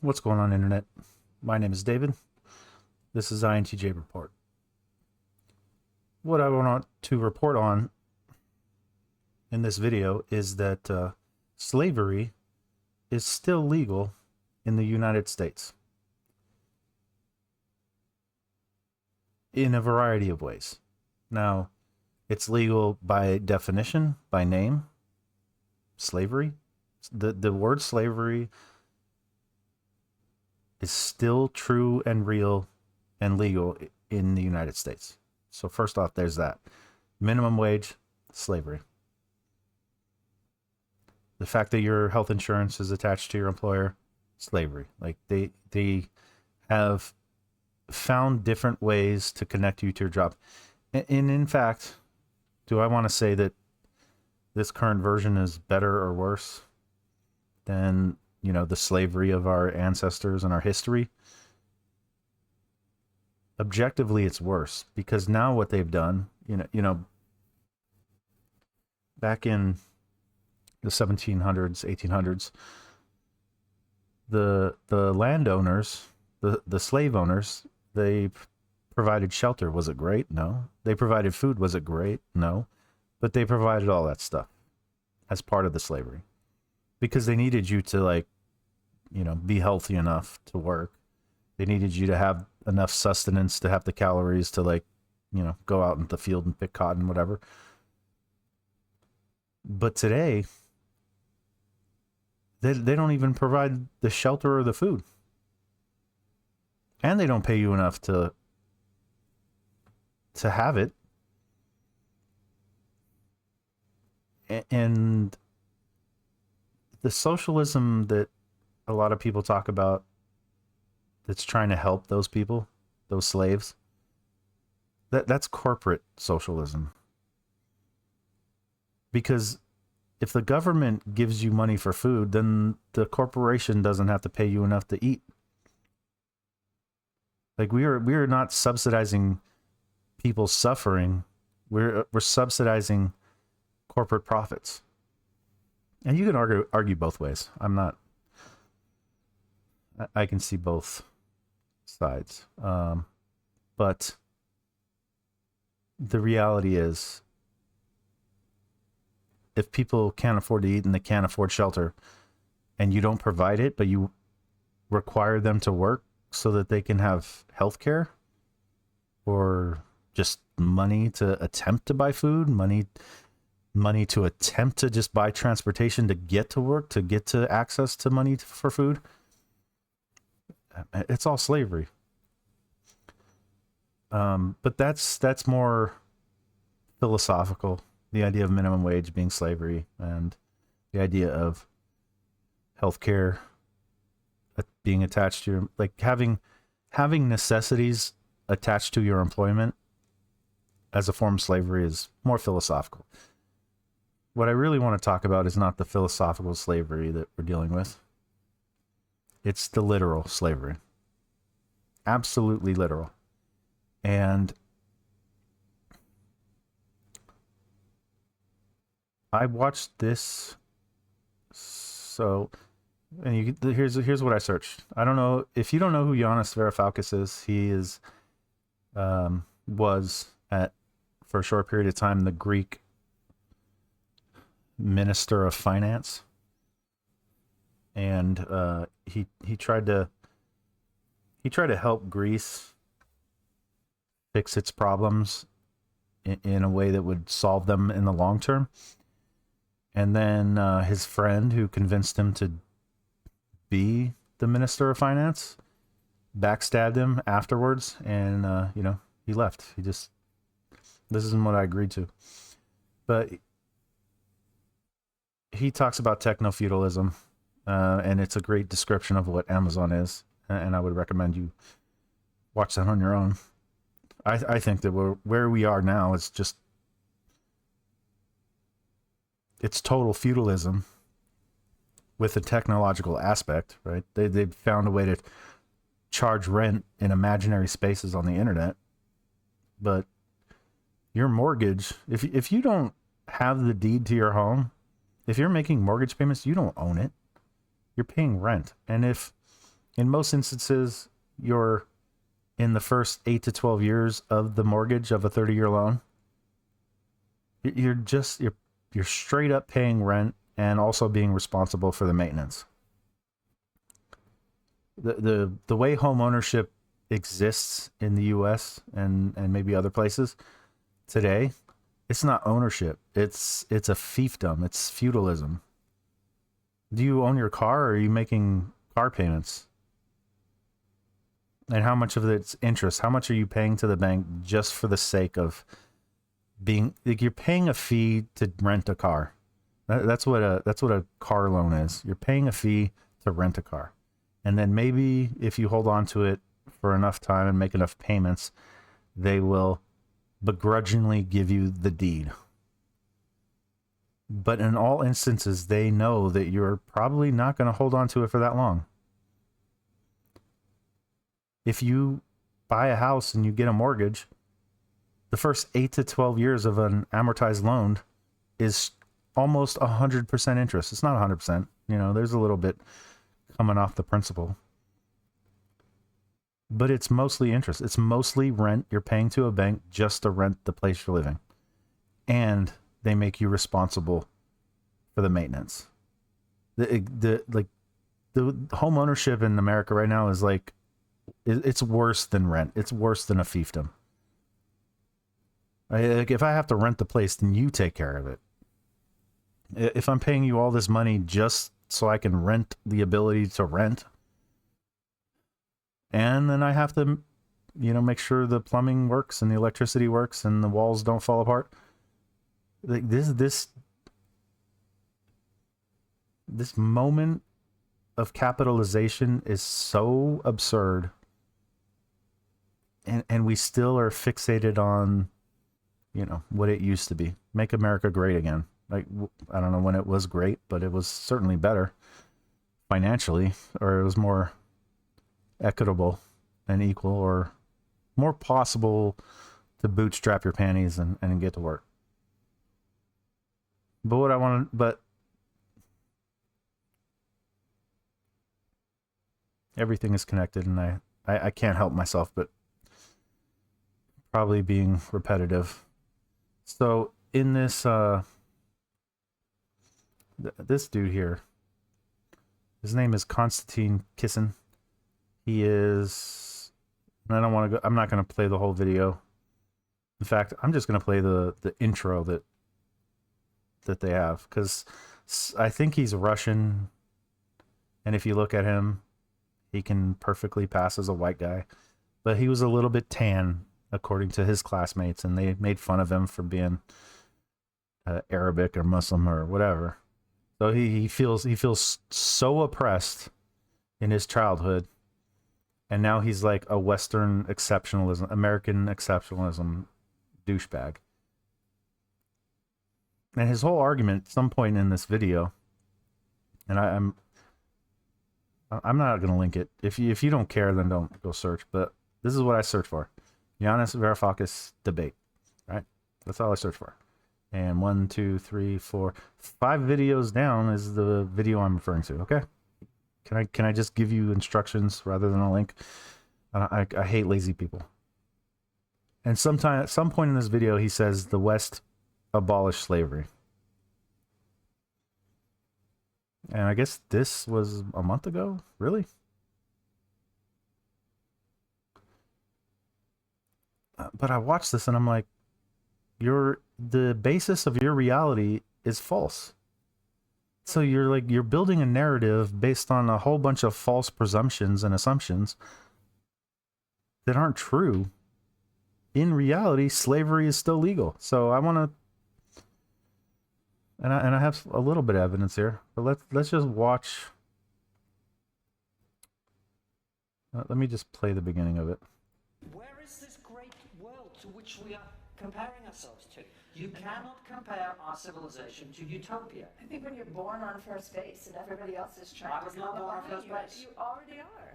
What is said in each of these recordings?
What's going on, Internet? My name is David. This is INTJ Report. What I want to report on in this video is that slavery is still legal in the United States in a variety of ways. Now, it's legal by definition, by name, slavery. The word slavery is still true and real and legal in the United States. So first off, there's that. Minimum wage, slavery. The fact that your health insurance is attached to your employer, slavery. Like they have found different ways to connect you to your job. And in fact, do I want to say that this current version is better or worse than, the slavery of our ancestors and our history? Objectively, it's worse, because now what they've done, back in the 1700s, 1800s, the landowners, the slave owners, they provided shelter. Was it great? No. They provided food. Was it great? No. But they provided all that stuff as part of the slavery, because they needed you to be healthy enough to work. They needed you to have enough sustenance to have the calories to go out into the field and pick cotton, whatever. But today, they don't even provide the shelter or the food. And they don't pay you enough to have it. And the socialism that a lot of people talk about, that's trying to help those people, those slaves, that's corporate socialism. Because if the government gives you money for food, then the corporation doesn't have to pay you enough to eat. Like we are not subsidizing people's suffering. We're subsidizing corporate profits. And you can argue both ways. I can see both sides. But the reality is, if people can't afford to eat and they can't afford shelter, and you don't provide it, but you require them to work so that they can have health care, or just money to attempt to buy food, money to attempt to just buy transportation to get to work, to get to access to money for food, it's all slavery. But that's more philosophical. The idea of minimum wage being slavery, and the idea of healthcare being attached to your, having necessities attached to your employment as a form of slavery, is more philosophical. What I really want to talk about is not the philosophical slavery that we're dealing with. It's the literal slavery. Absolutely literal. And I watched this. And here's what I searched. I don't know if you don't know who Yanis Varoufakis is. He was for a short period of time the Greek minister of finance, and he tried to help Greece fix its problems in a way that would solve them in the long term. And then his friend, who convinced him to be the minister of finance, backstabbed him afterwards, and he left. This isn't what I agreed to. But he talks about techno-feudalism, and it's a great description of what Amazon is, and I would recommend you watch that on your own. I think that where we are now is just, it's total feudalism with a technological aspect, right? They've found a way to charge rent in imaginary spaces on the internet, but your mortgage, if you don't have the deed to your home, if you're making mortgage payments, you don't own it. You're paying rent. And if in most instances, you're in the first 8 to 12 years of the mortgage of a 30-year loan. You're straight up paying rent and also being responsible for the maintenance. The way home ownership exists in the US and maybe other places today, it's not ownership. It's a fiefdom. It's feudalism. Do you own your car, or are you making car payments? And how much of it's interest? How much are you paying to the bank just for the sake of being, like, you're paying a fee to rent a car. That's what a car loan is. You're paying a fee to rent a car. And then maybe if you hold on to it for enough time and make enough payments, they will begrudgingly give you the deed. But in all instances, they know that you're probably not going to hold on to it for that long. If you buy a house and you get a mortgage, the first 8 to 12 years of an amortized loan is almost 100% interest. It's not 100%. There's a little bit coming off the principal. But it's mostly interest. It's mostly rent you're paying to a bank just to rent the place you're living. And they make you responsible for the maintenance. The home ownership in America right now is like, it's worse than rent. It's worse than a fiefdom. Like, if I have to rent the place, then you take care of it. If I'm paying you all this money just so I can rent the ability to rent, and then I have to, make sure the plumbing works and the electricity works and the walls don't fall apart. Like this moment of capitalization is so absurd, and we still are fixated on, what it used to be. Make America great again. Like, I don't know when it was great, but it was certainly better financially, or it was more equitable and equal, or more possible to bootstrap your panties and get to work. But everything is connected, and I can't help myself but probably being repetitive. So in this this dude here, his name is Konstantin Kisin. He is, and I'm not going to play the whole video. In fact, I'm just going to play the intro that they have, because I think he's Russian, and if you look at him, he can perfectly pass as a white guy, but he was a little bit tan according to his classmates, and they made fun of him for being Arabic or Muslim or whatever. So he feels so oppressed in his childhood, and now he's like a Western exceptionalism, American exceptionalism douchebag. And his whole argument at some point in this video, and I'm not going to link it. If you don't care, then don't go search. But this is what I search for: Yanis Varoufakis debate. Right? That's all I search for. And 1, 2, 3, 4, 5 videos down is the video I'm referring to. Okay. Can I just give you instructions rather than a link? I hate lazy people. And at some point in this video, he says the West abolished slavery. And I guess this was a month ago? Really? But I watched this and I'm like, the basis of your reality is false. So you're building a narrative based on a whole bunch of false presumptions and assumptions that aren't true. In reality, slavery is still legal. So I want to, and I have a little bit of evidence here, but let's just watch. Let me just play the beginning of it. Where is this great world to which we are comparing ourselves to? You cannot compare our civilization to utopia. I think when you're born on first base and everybody else is trying I was not born on first base. You already are.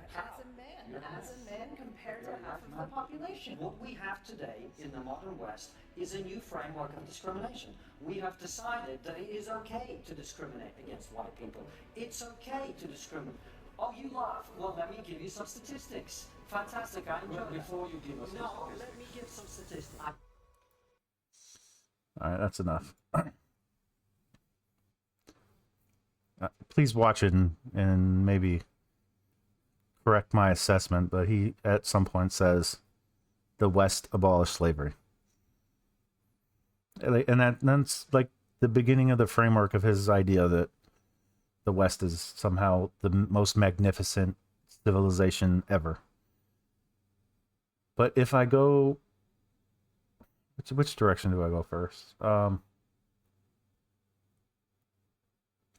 As a man compared to half of the population. What we have today in the modern West is a new framework of discrimination. We have decided that it is okay to discriminate against white people. It's okay to discriminate. Oh, you laugh. Well, let me give you some statistics. Fantastic, I enjoy that. Before you give us the No, statistics. let me give some statistics. All right, that's enough. Please watch it and maybe correct my assessment, but he at some point says the West abolished slavery. And that's like the beginning of the framework of his idea that the West is somehow the most magnificent civilization ever. But if I go, which direction do I go first? I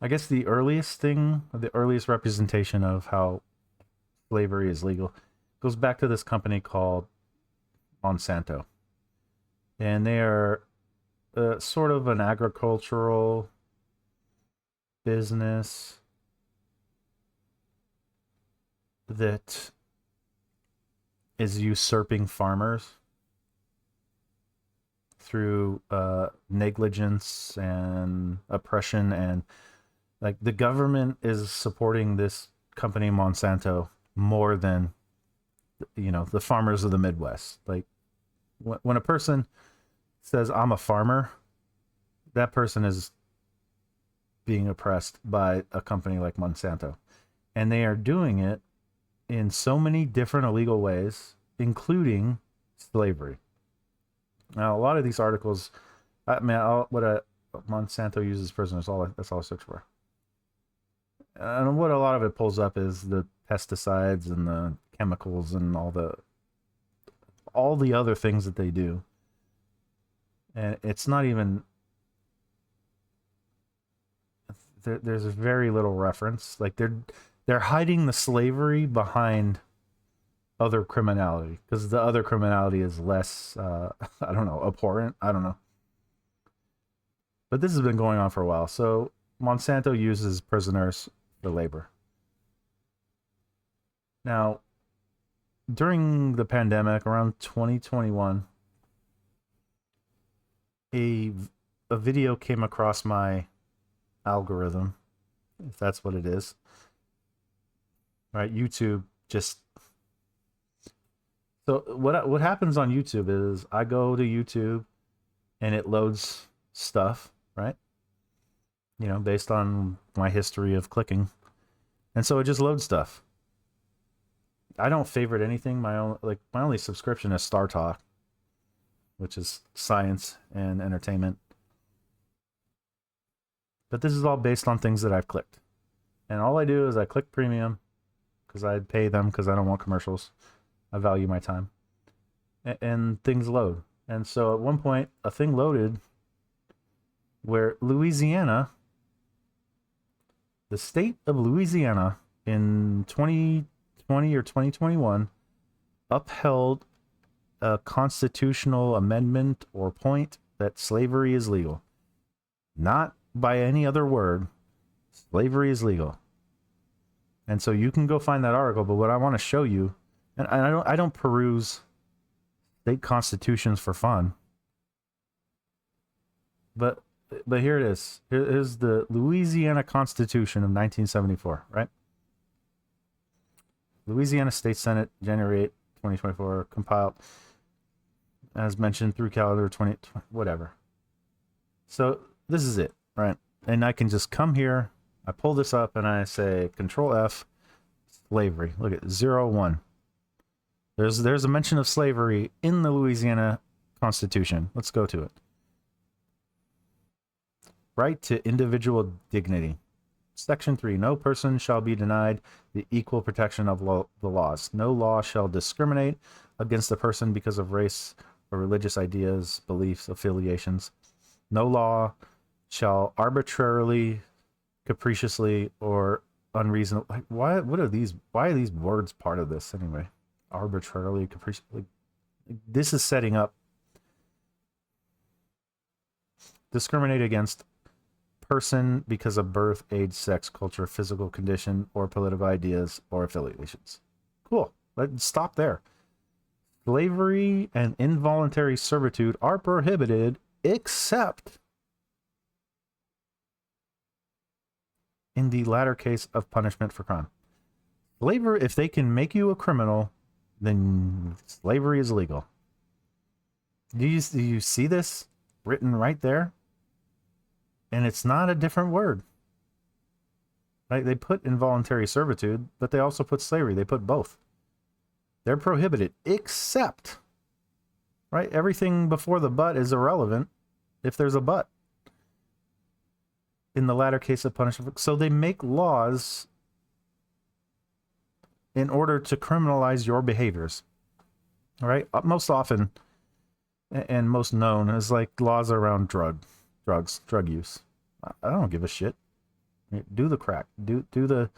guess the earliest thing, the earliest representation of how slavery is legal goes back to this company called Monsanto. And they are sort of an agricultural business that is usurping farmers through negligence and oppression, and like the government is supporting this company Monsanto more than the farmers of the Midwest. Like when a person says I'm a farmer, that person is being oppressed by a company like Monsanto, and they are doing it in so many different illegal ways, including slavery. Now, a lot of these articles, Monsanto uses prisoners. That's all I search for. And what a lot of it pulls up is the pesticides and the chemicals and all the other things that they do. And it's not even. There's very little reference. Like they're hiding the slavery behind other criminality, because the other criminality is less I don't know, abhorrent. I don't know. But this has been going on for a while. So Monsanto uses prisoners for labor. Now, during the pandemic, around 2021, a video came across my algorithm, if that's what it is. Right, YouTube just. So what happens on YouTube is I go to YouTube and it loads stuff, right? Based on my history of clicking. And so it just loads stuff. I don't favorite anything. My only subscription is Star Talk, which is science and entertainment. But this is all based on things that I've clicked. And all I do is I click premium because I pay them because I don't want commercials. I value my time. And things load. And so at one point, a thing loaded where Louisiana, the state of Louisiana in 2020 or 2021, upheld a constitutional amendment or point that slavery is legal. Not by any other word, slavery is legal. And so you can go find that article, but what I want to show you, and I don't peruse state constitutions for fun, but here it is. Here's the Louisiana Constitution of 1974, right? Louisiana State Senate, January 8, 2024, compiled, as mentioned, through calendar 20, whatever. So this is it, right? And I can just come here, I pull this up, and I say Control F, slavery. Look at 01. There's a mention of slavery in the Louisiana Constitution. Let's go to it. Right to individual dignity. Section 3. No person shall be denied the equal protection of the laws. No law shall discriminate against a person because of race or religious ideas, beliefs, affiliations. No law shall arbitrarily, capriciously, or unreasonably. Why are these words part of this anyway? Arbitrarily, capriciously. This is setting up discriminate against person because of birth, age, sex, culture, physical condition, or political ideas or affiliations. Cool. Let's stop there. Slavery and involuntary servitude are prohibited except in the latter case of punishment for crime. Slavery, if they can make you a criminal, then slavery is legal. Do you see this written right there? And it's not a different word. Right? They put involuntary servitude, but they also put slavery. They put both. They're prohibited, except, right? Everything before the but is irrelevant if there's a but in the latter case of punishment. So they make laws in order to criminalize your behaviors. All right? Most often, and most known as like laws around drug use. I don't give a shit. Do the crack, do the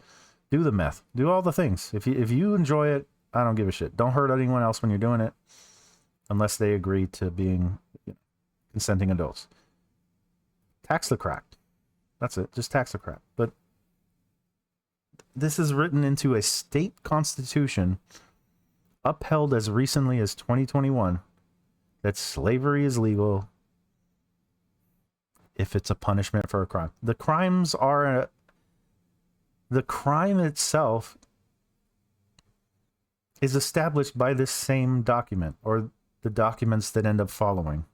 meth, do all the things. If you enjoy it, I don't give a shit. Don't hurt anyone else when you're doing it, unless they agree to being consenting adults. Tax the crack. That's it. Just tax the crack. But this is written into a state constitution, upheld as recently as 2021, that slavery is legal if it's a punishment for a crime. The crime itself is established by this same document, or the documents that end up following.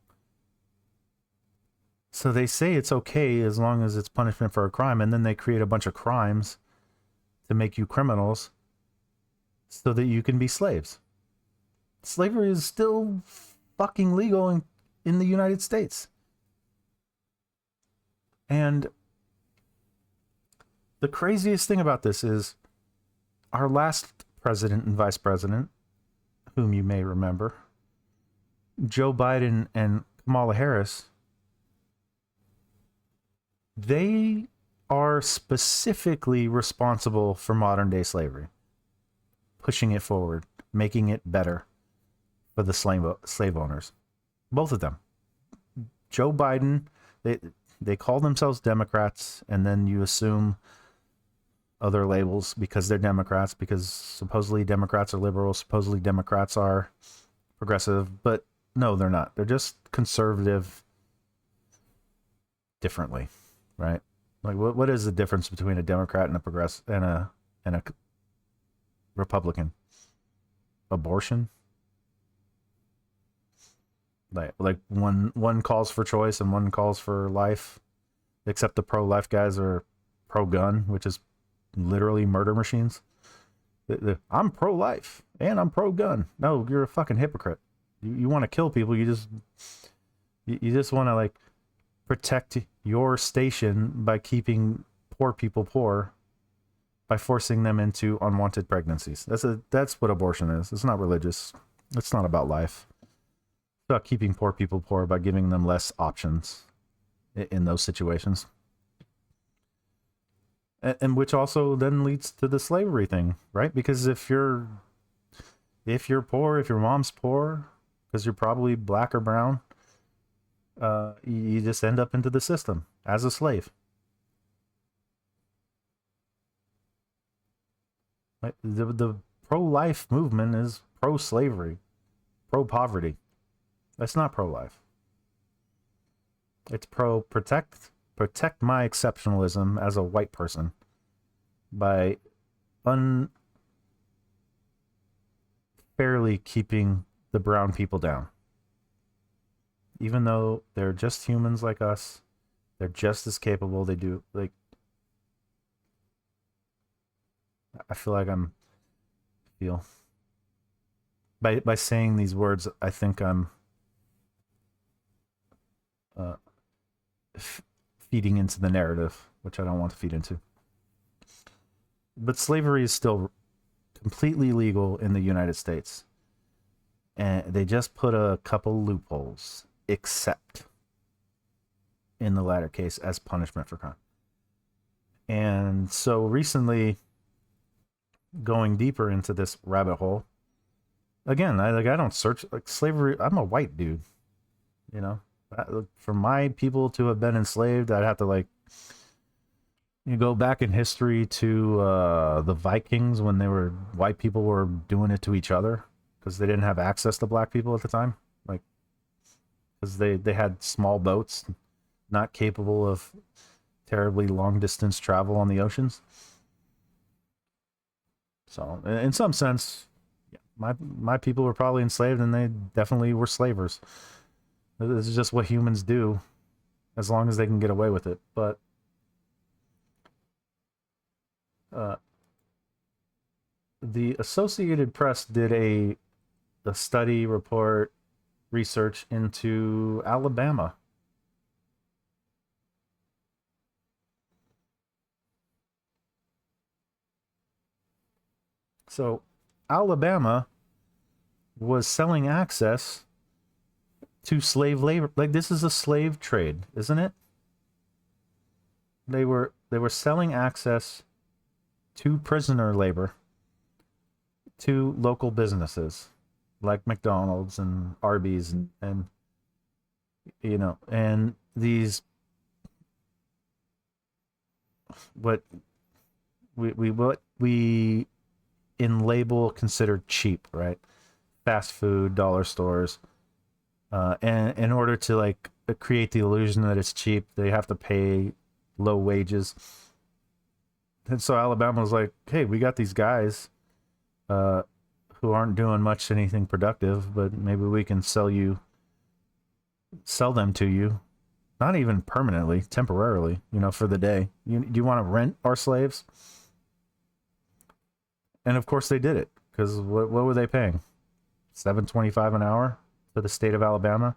So they say it's okay as long as it's punishment for a crime, and then they create a bunch of crimes to make you criminals so that you can be slaves. Slavery is still fucking legal in the United States. And the craziest thing about this is our last president and vice president, whom you may remember, Joe Biden and Kamala Harris, they are specifically responsible for modern day slavery, pushing it forward, making it better for the slave owners. Both of them. Joe Biden, they call themselves Democrats, and then you assume other labels because they're Democrats, because supposedly Democrats are liberals, supposedly Democrats are progressive, but no, they're not. They're just conservative differently, right? Like, what is the difference between a Democrat and a progressive and a Republican? Abortion? Like one calls for choice and one calls for life, except the pro-life guys are pro-gun, which is literally murder machines. I'm pro-life and I'm pro-gun. No, you're a fucking hypocrite. You want to kill people. You just want to like protect your station by keeping poor people poor, by forcing them into unwanted pregnancies. That's what abortion is. It's not religious. It's not about life. It's about keeping poor people poor by giving them less options in those situations. And which also then leads to the slavery thing, right? Because if you're poor, if your mom's poor, because you're probably black or brown, you just end up into the system as a slave. Right? The pro-life movement is pro-slavery, pro-poverty. That's not pro-life. It's protect my exceptionalism as a white person by unfairly keeping the brown people down. Even though they're just humans like us, they're just as capable. They do, like, I feel like by saying these words, I think I'm feeding into the narrative, which I don't want to feed into. But slavery is still completely legal in the United States. And they just put a couple loopholes, except in the latter case as punishment for crime. And so recently, going deeper into this rabbit hole, again, I don't search like slavery. I'm a white dude, you know. For my people to have been enslaved, I'd have to like you go back in history to the Vikings when white people were doing it to each other because they didn't have access to black people at the time, like because they had small boats, not capable of terribly long distance travel on the oceans. So in some sense, yeah, my people were probably enslaved, and they definitely were slavers. This is just what humans do, as long as they can get away with it. But the Associated Press did a study report research into Alabama. So Alabama was selling access to slave labor. Like, this is a slave trade, isn't it? They were selling access to prisoner labor to local businesses like McDonald's and Arby's and you know, and these what we in label considered cheap, right? Fast food, dollar stores, and in order to like create the illusion that it's cheap, they have to pay low wages. And so Alabama was like, hey, we got these guys who aren't doing much anything productive, but maybe we can sell them to you, not even permanently, temporarily, you know, for the day. Do you want to rent our slaves? And of course they did it, because what were they paying? $7.25 an hour to the state of Alabama,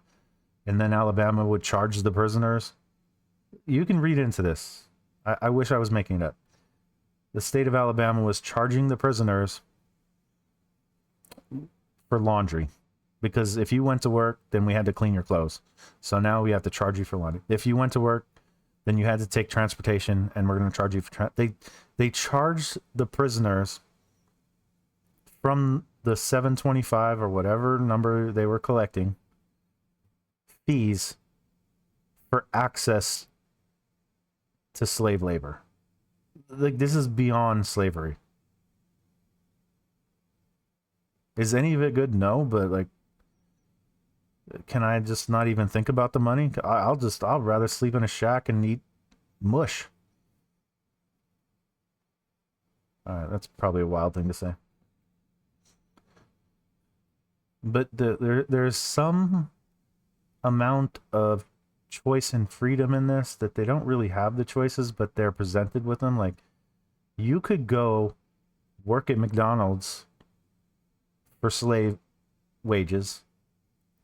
and then Alabama would charge the prisoners. You can read into this. I wish I was making it up. The state of Alabama was charging the prisoners for laundry, because if you went to work, then we had to clean your clothes. So now we have to charge you for laundry. If you went to work, then you had to take transportation, and we're going to charge you for they charged the prisoners from the $7.25 or whatever number they were collecting fees for access to slave labor. Like, this is beyond slavery. Is any of it good? No, but like, can I just not even think about the money? I'll rather sleep in a shack and eat mush. All right, that's probably a wild thing to say. But there's some amount of choice and freedom in this, that they don't really have the choices, but they're presented with them. Like, you could go work at McDonald's for slave wages,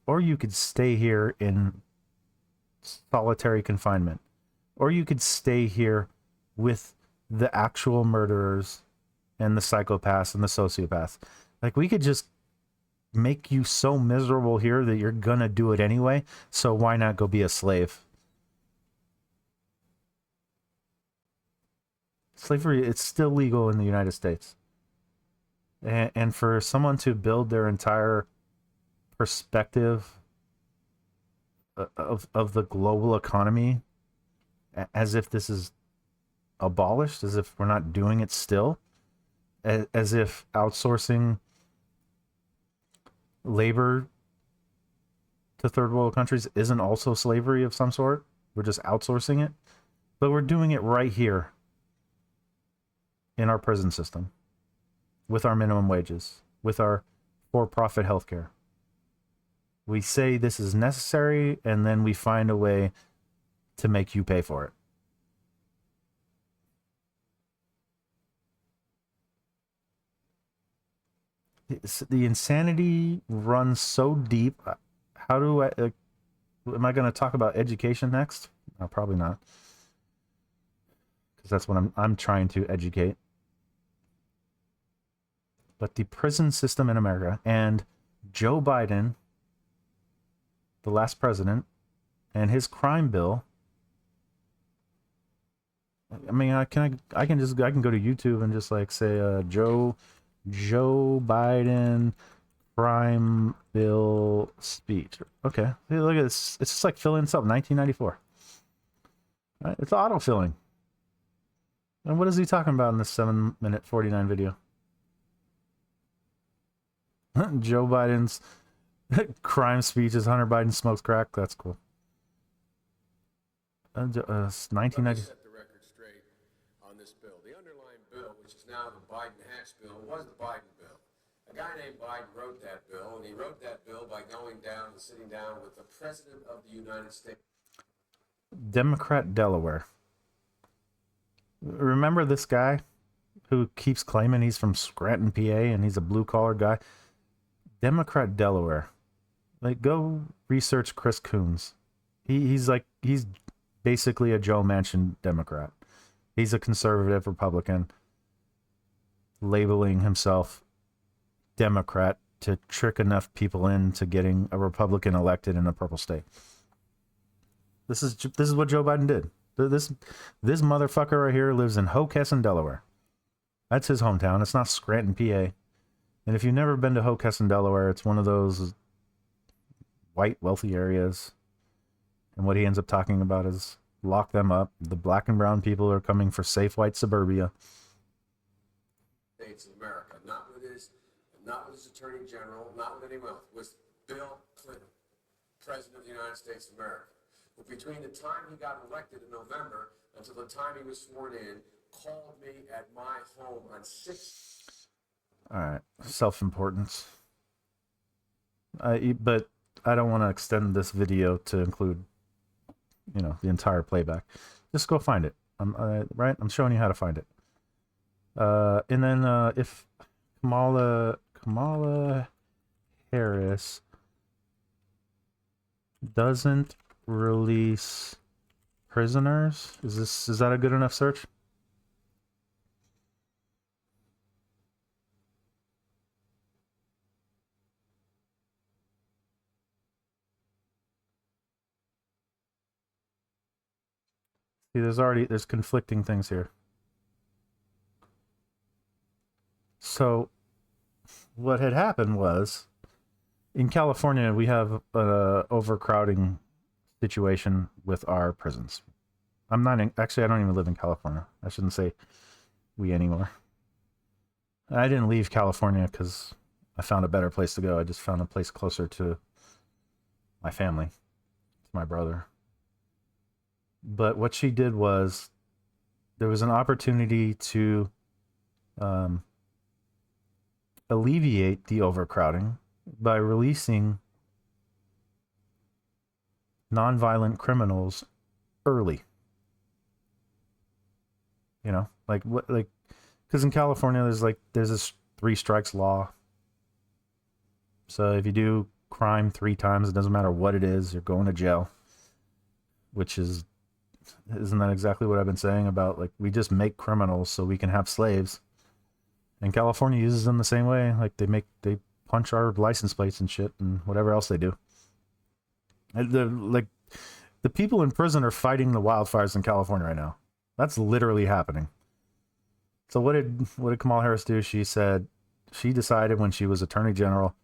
or you could stay here in solitary confinement, or you could stay here with the actual murderers and the psychopaths and the sociopaths. Like, we could just make you so miserable here that you're gonna do it anyway, so why not go be a slave? Slavery, it's still legal in the United States. And for someone to build their entire perspective of the global economy as if this is abolished, as if we're not doing it still, as if outsourcing labor to third world countries isn't also slavery of some sort. We're just outsourcing it, but we're doing it right here in our prison system, with our minimum wages, with our for-profit healthcare. We say this is necessary, and then we find a way to make you pay for it. The insanity runs so deep. How do I... am I going to talk about education next? No, probably not. Because that's what I'm trying to educate. But the prison system in America, and Joe Biden, the last president, and his crime bill. I mean, I can go to YouTube and just like say Joe Biden crime bill speech. Okay, hey, look at this. It's just like fill in something. 1994. Right? It's auto filling. And what is he talking about in this 7-minute 49 video? Joe Biden's crime speech is Hunter Biden smokes crack. That's cool. 1990. Set the record straight on this bill. The underlying bill, which is now the Biden tax bill was the Biden bill. A guy named Biden wrote that bill, and he wrote that bill by going down and sitting down with the President of the United States. Democrat Delaware. Remember this guy who keeps claiming he's from Scranton, PA, and he's a blue-collar guy? Democrat Delaware. Like, go research Chris Coons. He's basically a Joe Manchin Democrat. He's a conservative Republican, labeling himself Democrat to trick enough people into getting a Republican elected in a purple state. This is what Joe Biden did. This motherfucker right here lives in Hockessin, Delaware. That's his hometown. It's not Scranton, PA. And if you've never been to Hockessin, Delaware, it's one of those white, wealthy areas. And what he ends up talking about is lock them up. The black and brown people are coming for safe white suburbia. States of America, not with his attorney general, not with anyone else, was Bill Clinton, President of the United States of America. But between the time he got elected in November until the time he was sworn in, called me at my home on 6. All right, self-importance. But I don't want to extend this video to include, the entire playback. Just go find it. Right? I'm showing you how to find it. And then if Kamala Harris doesn't release prisoners, is that a good enough search? See, there's conflicting things here. So what had happened was, in California, we have an overcrowding situation with our prisons. I don't even live in California. I shouldn't say we anymore. I didn't leave California because I found a better place to go. I just found a place closer to my family, to my brother. But what she did was, there was an opportunity to alleviate the overcrowding by releasing nonviolent criminals early. Because in California there's this 3 strikes law. So if you do crime 3 times, it doesn't matter what it is, you're going to jail. Isn't that exactly what I've been saying about, we just make criminals so we can have slaves? And California uses them the same way. They punch our license plates and shit and whatever else they do. And the people in prison are fighting the wildfires in California right now. That's literally happening. So what did Kamala Harris do? She said she decided when she was Attorney General,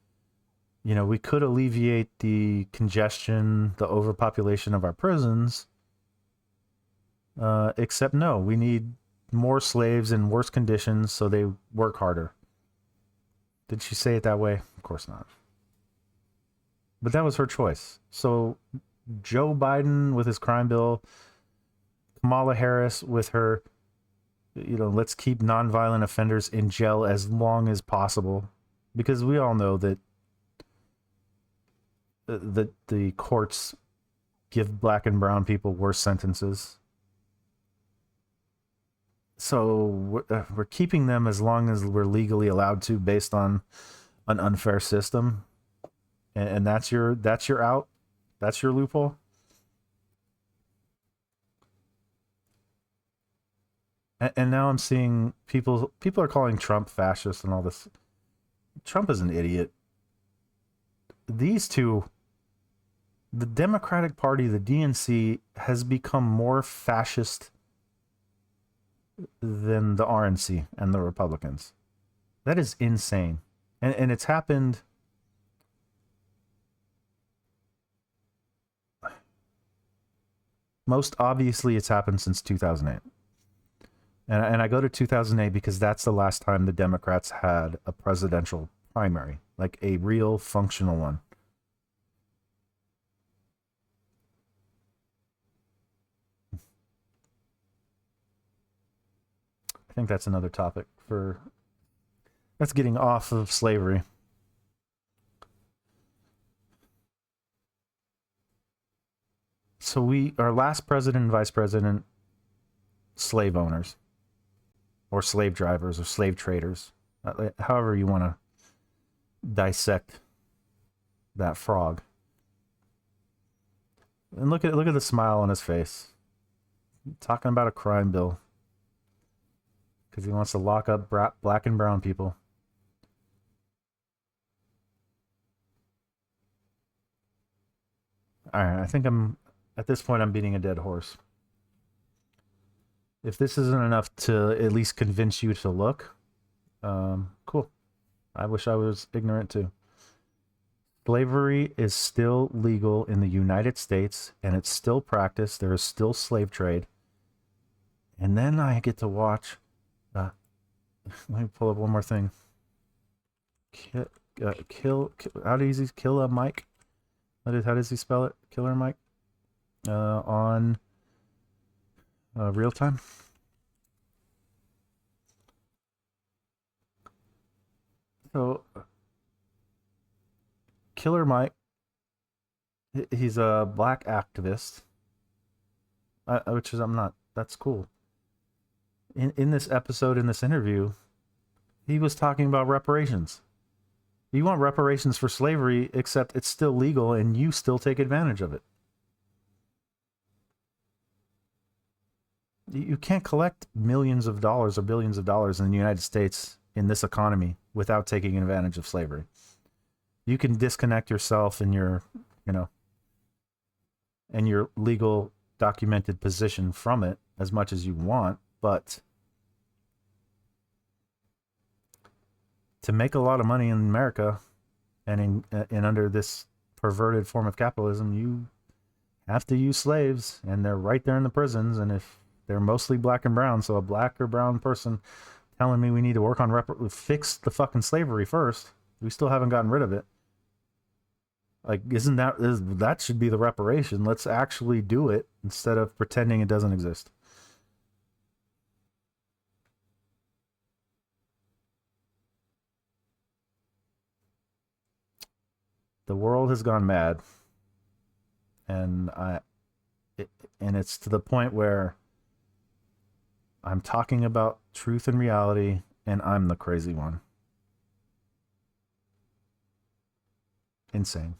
we could alleviate the congestion, the overpopulation of our prisons. Except no, we need more slaves in worse conditions so they work harder. Did she say it that way? Of course not. But that was her choice. So Joe Biden with his crime bill, Kamala Harris with her, let's keep nonviolent offenders in jail as long as possible. Because we all know that the courts give black and brown people worse sentences. So we're keeping them as long as we're legally allowed to, based on an unfair system, and that's your out, that's your loophole. And now I'm seeing people are calling Trump fascist and all this. Trump is an idiot. These two, the Democratic Party, the DNC, has become more fascist than the RNC and the Republicans. That is insane. And it's happened. Most obviously, it's happened since 2008. And I go to 2008 because that's the last time the Democrats had a presidential primary, like a real functional one. I think that's another topic for That's getting off of slavery. So our last president and vice president, slave owners, or slave drivers, or slave traders, however you want to dissect that frog. And look at the smile on his face. Talking about a crime bill because he wants to lock up black and brown people. All right, I think at this point I'm beating a dead horse. If this isn't enough to at least convince you to look, cool. I wish I was ignorant too. Slavery is still legal in the United States, and it's still practiced. There is still slave trade. And then I get to watch. Let me pull up one more thing. Kill. How does he kill a Mike? How does he spell it? Killer Mike. On real time. So, Killer Mike. He's a black activist. Which is I'm not. That's cool. In this episode, in this interview, he was talking about reparations. You want reparations for slavery, except it's still legal and you still take advantage of it. You can't collect millions of dollars or billions of dollars in the United States in this economy without taking advantage of slavery. You can disconnect yourself and your legal documented position from it as much as you want, but to make a lot of money in America and under this perverted form of capitalism, you have to use slaves, and they're right there in the prisons. And if they're mostly black and brown, so a black or brown person telling me we need to work on fix the fucking slavery first, we still haven't gotten rid of it. Like, that should be the reparation? Let's actually do it instead of pretending it doesn't exist. The world has gone mad, and it's to the point where I'm talking about truth and reality, and I'm the crazy one. Insane.